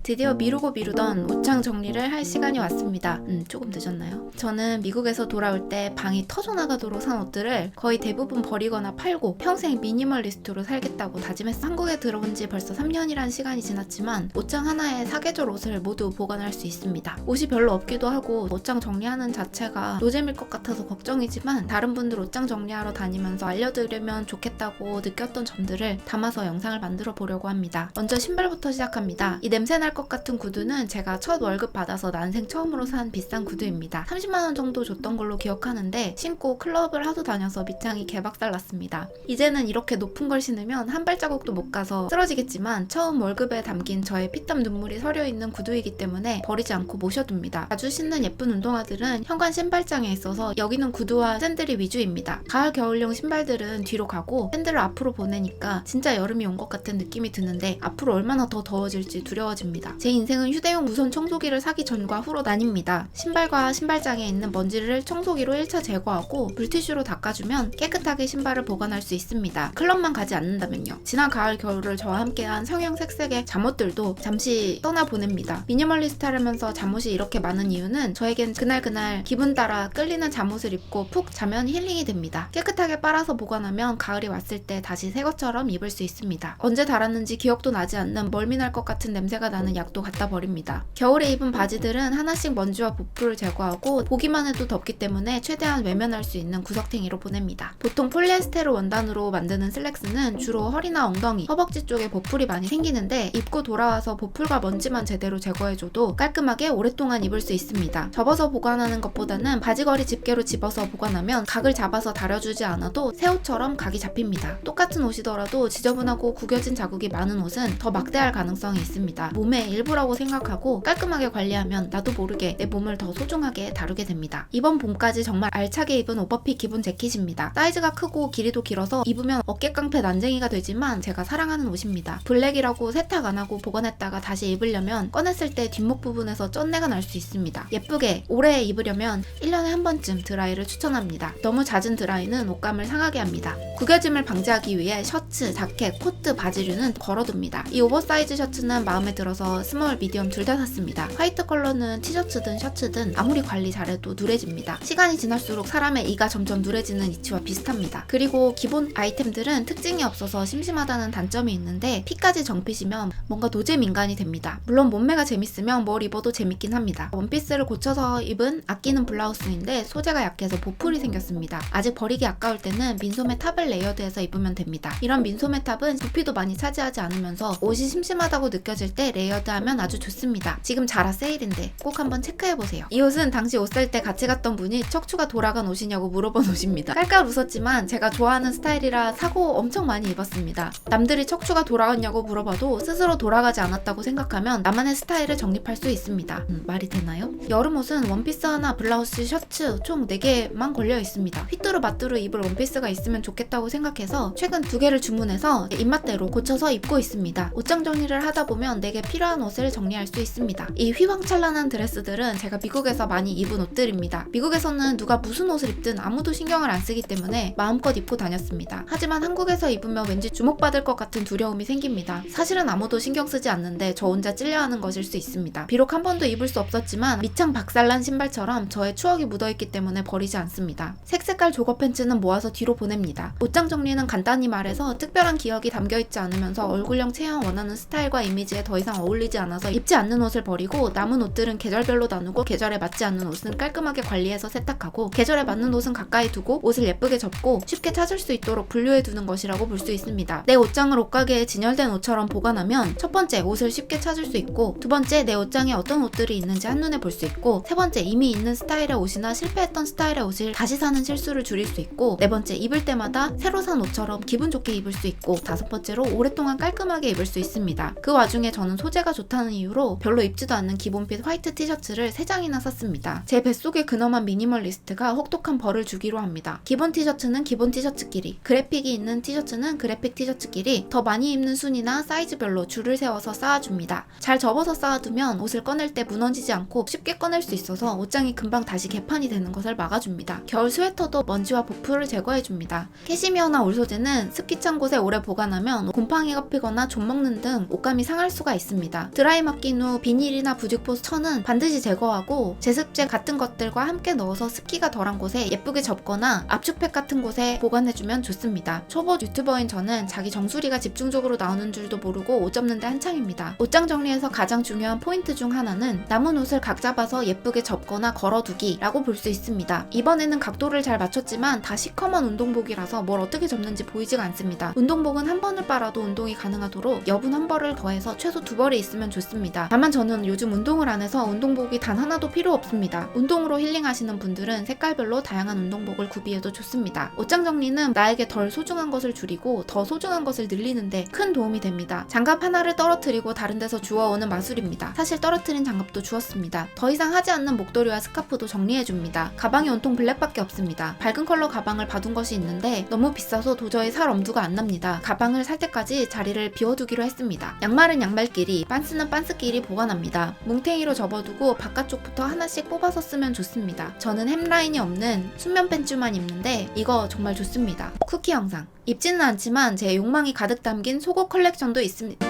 드디어 미루고 미루던 옷장 정리를 할 시간이 왔습니다. 조금 늦었나요? 저는 미국에서 돌아올 때 방이 터져나가도록 산 옷들을 거의 대부분 버리거나 팔고 평생 미니멀리스트로 살겠다고 다짐했어요. 한국에 들어온 지 벌써 3년이란 시간이 지났지만 옷장 하나에 사계절 옷을 모두 보관할 수 있습니다. 옷이 별로 없기도 하고 옷장 정리하는 자체가 노잼일 것 같아서 걱정이지만 다른 분들 옷장 정리하러 다니면서 알려드리면 좋겠다고 느꼈던 점들을 담아서 영상을 만들어 보려고 합니다. 먼저 신발부터 시작합니다. 이 냄새날 것 같은 구두는 제가 첫 월급 받아서 난생 처음으로 산 비싼 구두입니다. 30만원 정도 줬던 걸로 기억하는데 신고 클럽을 하도 다녀서 밑창이 개박살 났습니다. 이제는 이렇게 높은 걸 신으면 한 발자국도 못 가서 쓰러지겠지만 처음 월급에 담긴 저의 피땀 눈물이 서려있는 구두이기 때문에 버리지 않고 모셔둡니다. 자주 신는 예쁜 운동화들은 현관 신발장에 있어서 여기는 구두와 샌들이 위주입니다. 가을 겨울용 신발들은 뒤로 가고 샌들을 앞으로 보내니까 진짜 여름이 온 것 같은 느낌이 드는데 앞으로 얼마나 더 더워질지 두려워집니다. 제 인생은 휴대용 무선 청소기를 사기 전과 후로 나뉩니다. 신발과 신발장에 있는 먼지를 청소기로 1차 제거하고 물티슈로 닦아주면 깨끗하게 신발을 보관할 수 있습니다. 클럽만 가지 않는다면요. 지난 가을 겨울을 저와 함께한 성형색색의 잠옷들도 잠시 떠나보냅니다. 미니멀리스트 하면서 잠옷이 이렇게 많은 이유는 저에겐 그날 기분 따라 끌리는 잠옷을 입고 푹 자면 힐링이 됩니다. 깨끗하게 빨아서 보관하면 가을이 왔을 때 다시 새 것처럼 입을 수 있습니다. 언제 달았는지 기억도 나지 않는 멀미날 것 같은 냄새가 나는 약도 갖다 버립니다. 겨울에 입은 바지들은 하나씩 먼지와 부풀을 제거하고 보기만 해도 덥기 때문에 최대한 외면할 수 있는 구석탱이로 보냅니다. 보통 폴리에스테르 원단으로 만드는 슬랙스는 주로 허리나 엉덩이, 허벅지 쪽에 보풀이 많이 생기는데 입고 돌아와서 보풀과 먼지만 제대로 제거해줘도 깔끔하게 오랫동안 입을 수 있습니다. 접어서 보관하는 것보다는 바지걸이 집게로 집어서 보관하면 각을 잡아서 다려주지 않아도 새 옷처럼 각이 잡힙니다. 똑같은 옷이더라도 지저분하고 구겨진 자국이 많은 옷은 더 막대할 가능성이 있습니다. 몸의 일부라고 생각하고 깔끔하게 관리하면 나도 모르게 내 몸을 더 소중하게 다루게 됩니다. 이번 봄까지 정말 알차게 입은 오버핏 기본 재킷입니다. 사이즈가 크고 길이도 길어서 입으면 어깨 깡패 난쟁이가 되지만 제가 사랑하는 옷입니다. 블랙이라고 세탁 안 하고 보관했다가 다시 입으려면 꺼냈을 때 뒷목 부분에서 쩐내가 날 수 있습니다. 예쁘게 오래 입으려면 1년에 한 번쯤 드라이를 추천합니다. 너무 잦은 드라이는 옷감을 상하게 합니다. 구겨짐을 방지하기 위해 셔츠, 자켓, 코트, 바지류는 걸어둡니다. 이 오버사이즈 셔츠는 마음에 들어서 스몰, 미디엄 둘 다 샀습니다. 화이트 컬러는 티셔츠든 셔츠든 아무리 관리 잘해도 누래집니다. 시간이 지날수록 사람의 이가 점점 누래지는 이치와 비슷합니다. 그리고 기본 아이템들은 특징이 없어서 심심하다는 단점이 있는데 핏까지 정핏이면 뭔가 노잼 인간이 됩니다. 물론 몸매가 재밌으면 뭘 입어도 재밌긴 합니다. 원피스를 고쳐서 입은 아끼는 블라우스인데 소재가 약해서 보풀이 생겼습니다. 아직 버리기 아까울 때는 민소매 탑을 레이어드해서 입으면 됩니다. 이런 민소매 탑은 부피도 많이 차지하지 않으면서 옷이 심심하다고 느껴질 때 레이어드하면 아주 좋습니다. 지금 자라 세일인데 꼭 한번 체크해보세요. 이 옷은 당시 옷 살 때 같이 갔던 분이 척추가 돌아간 옷이냐고 물어본 옷입니다. 깔깔 웃었지만 제가 좋아하는 스타일이라 사고 엄청 많이 입었습니다. 남들이 척추가 돌아갔냐고 물어봐도 스스로 돌아가지 않았다고 생각하면 나만의 스타일을 정립할 수 있습니다. 말이 되나요? 여름 옷은 원피스 하나, 블라우스, 셔츠 총 4개만 걸려 있습니다. 휘뚜루 마뚜루 입을 원피스가 있으면 좋겠다고 생각해서 최근 2개를 주문해서 입맛대로 고쳐서 입고 있습니다. 옷장 정리를 하다 보면 내게 필요한 옷을 정리할 수 있습니다. 이 휘황찬란한 드레스들은 제가 미국에서 많이 입은 옷들입니다. 미국에서는 누가 무슨 옷을 입든 아무도 신경을 안 쓰기 때문에 마음껏 입고 다녔습니다. 하지만 한국에서 입으면 왠지 주목받을 것 같은 두려움이 생깁니다. 사실은 아무도 신경 쓰지 않는데 저 혼자 찔려하는 것일 수 있습니다. 비록 한 번도 입을 수 없었지만 밑창 박살난 신발처럼 저의 추억이 묻어있기 때문에 버리지 않습니다. 색색깔 조거 팬츠는 모아서 뒤로 보냅니다. 옷장 정리는 간단히 말해서 특별한 기억이 담겨있지 않으면서 얼굴형 체형 원하는 스타일과 이미지에 더 이상 어울리지 않아서 입지 않는 옷을 버리고 남은 옷들은 계절별로 나누고 계절에 맞지 않는 옷은 깔끔하게 관리해서 세탁하고 계절에 맞는 옷은 가까이 두고 옷을 예쁘게 접고 쉽게 찾을 수 있도록 분류해두는 것이라고 볼 수 있습니다. 내 옷장을 옷가게에 진열된 옷처럼 보관하면 첫 번째 옷을 쉽게 찾을 수 있고 두 번째 내 옷장에 어떤 옷들이 있는지 한눈에 볼 수 있고 세 번째 이미 있는 스타일의 옷이나 실패했던 스타일의 옷을 다시 사는 실수를 줄일 수 있고 네 번째 입을 때마다 새로 산 옷처럼 기분 좋게 입을 수 있고 다섯 번째로 오랫동안 깔끔하게 입을 수 있습니다. 그 와중에 저는 소재가 좋다는 이유로 별로 입지도 않는 기본핏 화이트 티셔츠를 3장이나 샀습니다. 제 뱃속의 근엄한 미니멀리스트가 혹독한 벌을 주기로 합니다. 기본 티셔츠는 기본 티셔츠끼리, 그래픽이 있는 티셔츠는 그래픽 티셔츠끼리 더 많이 입는 순이나 사이즈별로 줄을 세워서 쌓아줍니다. 잘 접어서 쌓아두면 옷을 꺼낼 때 무너지지 않고 쉽게 꺼낼 수 있어서 옷장이 금방 다시 개판이 되는 것을 막아줍니다. 겨울 스웨터도 먼지와 보풀을 제거해줍니다. 캐시미어나 울 소재는 습기 찬 곳에 오래 보관하면 곰팡이가 피거나 좀 먹는 등 옷감이 상할 수가 있습니다. 좋습니다. 드라이 맡긴 후 비닐이나 부직포 천은 반드시 제거하고 제습제 같은 것들과 함께 넣어서 습기가 덜한 곳에 예쁘게 접거나 압축팩 같은 곳에 보관해주면 좋습니다. 초보 유튜버인 저는 자기 정수리가 집중적으로 나오는 줄도 모르고 옷 접는데 한창입니다. 옷장 정리에서 가장 중요한 포인트 중 하나는 남은 옷을 각 잡아서 예쁘게 접거나 걸어두기 라고 볼 수 있습니다. 이번에는 각도를 잘 맞췄지만 다 시커먼 운동복이라서 뭘 어떻게 접는지 보이지가 않습니다. 운동복은 한 번을 빨아도 운동이 가능하도록 여분 한 벌을 더해서 최소 2벌이 있으면 좋습니다. 다만 저는 요즘 운동을 안 해서 운동복이 단 하나도 필요 없습니다. 운동으로 힐링하시는 분들은 색깔별로 다양한 운동복을 구비해도 좋습니다. 옷장 정리는 나에게 덜 소중한 것을 줄이고 더 소중한 것을 늘리는데 큰 도움이 됩니다. 장갑 하나를 떨어뜨리고 다른 데서 주워오는 마술입니다. 사실 떨어뜨린 장갑도 주웠습니다. 더 이상 하지 않는 목도리와 스카프도 정리해줍니다. 가방이 온통 블랙밖에 없습니다. 밝은 컬러 가방을 봐둔 것이 있는데 너무 비싸서 도저히 살 엄두가 안 납니다. 가방을 살 때까지 자리를 비워두기로 했습니다. 양말은 양말끼리, 빤스는 빤스끼리 보관합니다. 뭉탱이로 접어두고 바깥쪽부터 하나씩 뽑아서 쓰면 좋습니다. 저는 햄라인이 없는 수면 팬츠만 입는데 이거 정말 좋습니다. 쿠키 영상. 입지는 않지만 제 욕망이 가득 담긴 속옷 컬렉션도 있습니다.